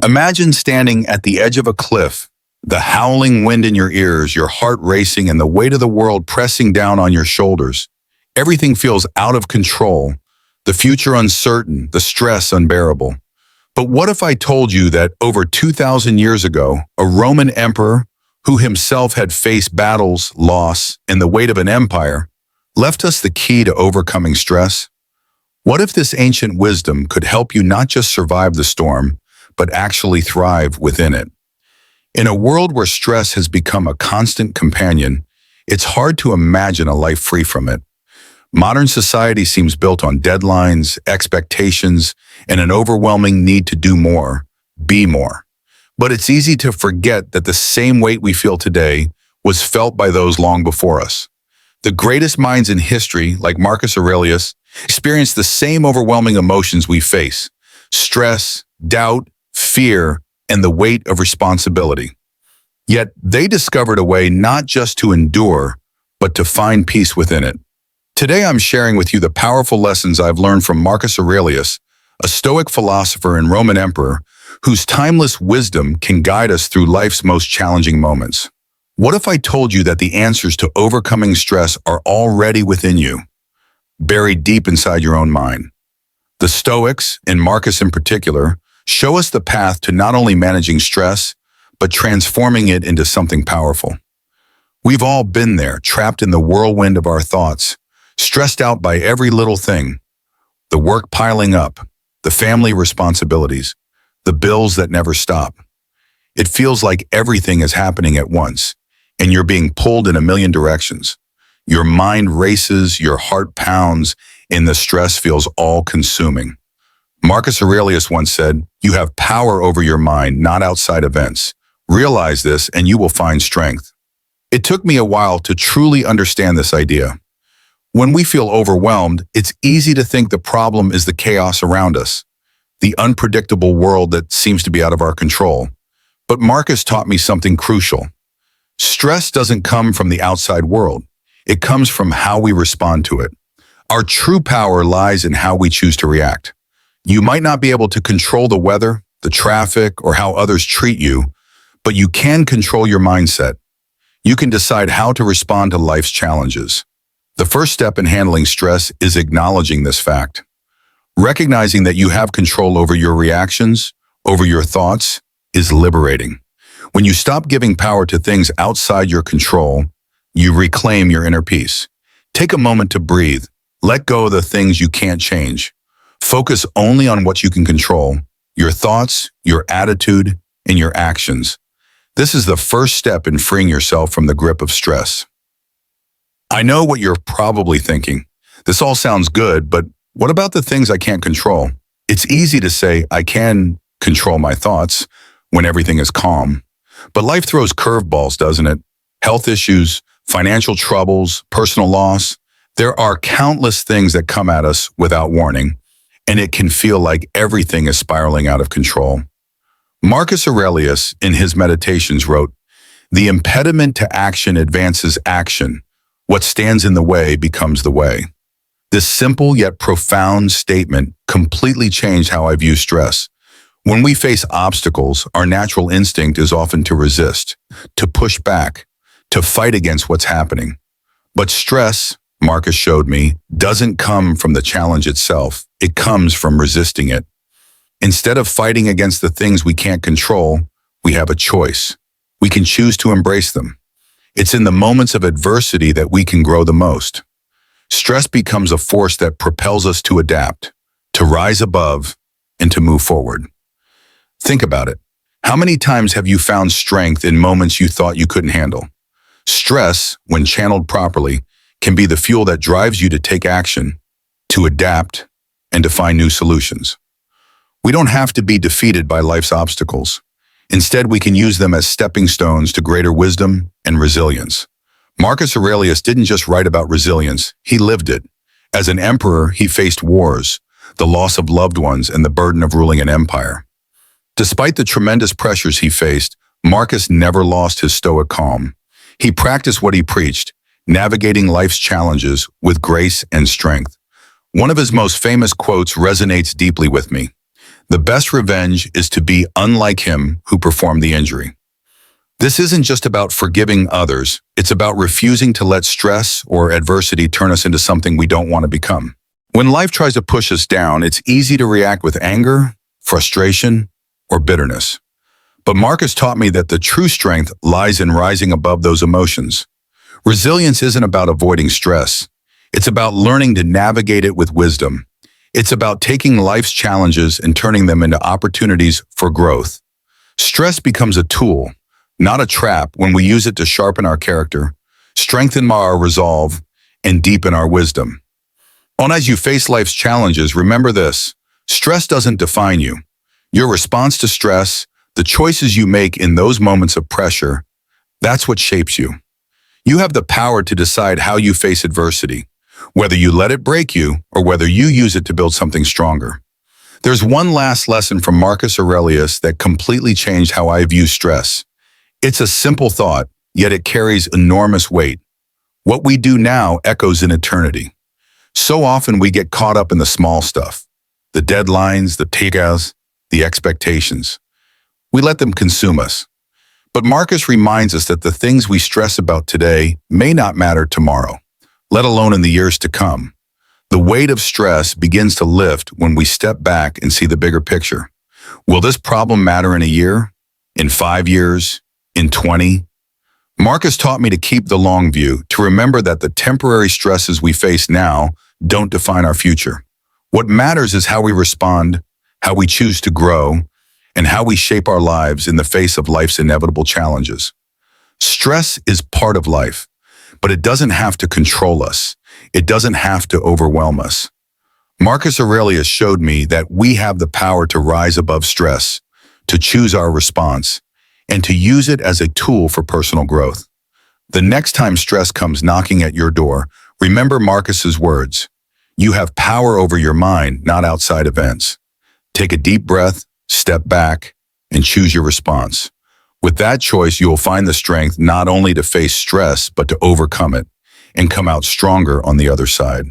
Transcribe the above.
Imagine standing at the edge of a cliff, the howling wind in your ears, your heart racing, and the weight of the world pressing down on your shoulders. Everything feels out of control, the future uncertain, the stress unbearable. But what if I told you that over 2,000 years ago, a Roman emperor who himself had faced battles, loss, and the weight of an empire, left us the key to overcoming stress? What if this ancient wisdom could help you not just survive the storm, but actually thrive within it? In a world where stress has become a constant companion, it's hard to imagine a life free from it. Modern society seems built on deadlines, expectations, and an overwhelming need to do more, be more. But it's easy to forget that the same weight we feel today was felt by those long before us. The greatest minds in history, like Marcus Aurelius, experienced the same overwhelming emotions we face: stress, doubt, fear, and the weight of responsibility. Yet they discovered a way not just to endure, but to find peace within it. Today I'm sharing with you the powerful lessons I've learned from Marcus Aurelius, a Stoic philosopher and Roman emperor whose timeless wisdom can guide us through life's most challenging moments. What if I told you that the answers to overcoming stress are already within you, buried deep inside your own mind? The Stoics, and Marcus in particular, show us the path to not only managing stress, but transforming it into something powerful. We've all been there, trapped in the whirlwind of our thoughts, stressed out by every little thing: the work piling up, the family responsibilities, the bills that never stop. It feels like everything is happening at once, and you're being pulled in a million directions. Your mind races, your heart pounds, and the stress feels all-consuming. Marcus Aurelius once said, "You have power over your mind, not outside events. Realize this, and you will find strength." It took me a while to truly understand this idea. When we feel overwhelmed, it's easy to think the problem is the chaos around us, the unpredictable world that seems to be out of our control. But Marcus taught me something crucial. Stress doesn't come from the outside world. It comes from how we respond to it. Our true power lies in how we choose to react. You might not be able to control the weather, the traffic, or how others treat you, but you can control your mindset. You can decide how to respond to life's challenges. The first step in handling stress is acknowledging this fact. Recognizing that you have control over your reactions, over your thoughts, is liberating. When you stop giving power to things outside your control, you reclaim your inner peace. Take a moment to breathe. Let go of the things you can't change. Focus only on what you can control: your thoughts, your attitude, and your actions. This is the first step in freeing yourself from the grip of stress. I know what you're probably thinking. This all sounds good, but what about the things I can't control? It's easy to say I can control my thoughts when everything is calm. But life throws curveballs, doesn't it? Health issues, financial troubles, personal loss. There are countless things that come at us without warning, and it can feel like everything is spiraling out of control. Marcus Aurelius, in his Meditations, wrote, "The impediment to action advances action. What stands in the way becomes the way." This simple yet profound statement completely changed how I view stress. When we face obstacles, our natural instinct is often to resist, to push back, to fight against what's happening. But stress, Marcus showed me, doesn't come from the challenge itself. It comes from resisting it. Instead of fighting against the things we can't control, we have a choice. We can choose to embrace them. It's in the moments of adversity that we can grow the most. Stress becomes a force that propels us to adapt, to rise above, and to move forward. Think about it. How many times have you found strength in moments you thought you couldn't handle? Stress, when channeled properly, can be the fuel that drives you to take action, to adapt, and to find new solutions. We don't have to be defeated by life's obstacles. Instead, we can use them as stepping stones to greater wisdom and resilience. Marcus Aurelius didn't just write about resilience, he lived it. As an emperor, he faced wars, the loss of loved ones, and the burden of ruling an empire. Despite the tremendous pressures he faced, Marcus never lost his stoic calm. He practiced what he preached, navigating life's challenges with grace and strength. One of his most famous quotes resonates deeply with me. The best revenge is to be unlike him who performed the injury. This isn't just about forgiving others, it's about refusing to let stress or adversity turn us into something we don't want to become. When life tries to push us down, it's easy to react with anger, frustration, or bitterness. But Marcus taught me that the true strength lies in rising above those emotions. Resilience isn't about avoiding stress. It's about learning to navigate it with wisdom. It's about taking life's challenges and turning them into opportunities for growth. Stress becomes a tool, not a trap, when we use it to sharpen our character, strengthen our resolve, and deepen our wisdom. And as you face life's challenges, remember this: stress doesn't define you. Your response to stress, the choices you make in those moments of pressure, that's what shapes you. You have the power to decide how you face adversity, whether you let it break you or whether you use it to build something stronger. There's one last lesson from Marcus Aurelius that completely changed how I view stress. It's a simple thought, yet it carries enormous weight. What we do now echoes in eternity. So often we get caught up in the small stuff, the deadlines, the takeouts, the expectations. We let them consume us. But Marcus reminds us that the things we stress about today may not matter tomorrow, let alone in the years to come. The weight of stress begins to lift when we step back and see the bigger picture. Will this problem matter in a year? In 5 years? In 20? Marcus taught me to keep the long view, to remember that the temporary stresses we face now don't define our future. What matters is how we respond, how we choose to grow, and how we shape our lives in the face of life's inevitable challenges. Stress is part of life, but it doesn't have to control us. It doesn't have to overwhelm us. Marcus Aurelius showed me that we have the power to rise above stress, to choose our response, and to use it as a tool for personal growth. The next time stress comes knocking at your door, remember Marcus's words: you have power over your mind, not outside events. Take a deep breath, step back, and choose your response. With that choice, you will find the strength not only to face stress, but to overcome it and come out stronger on the other side.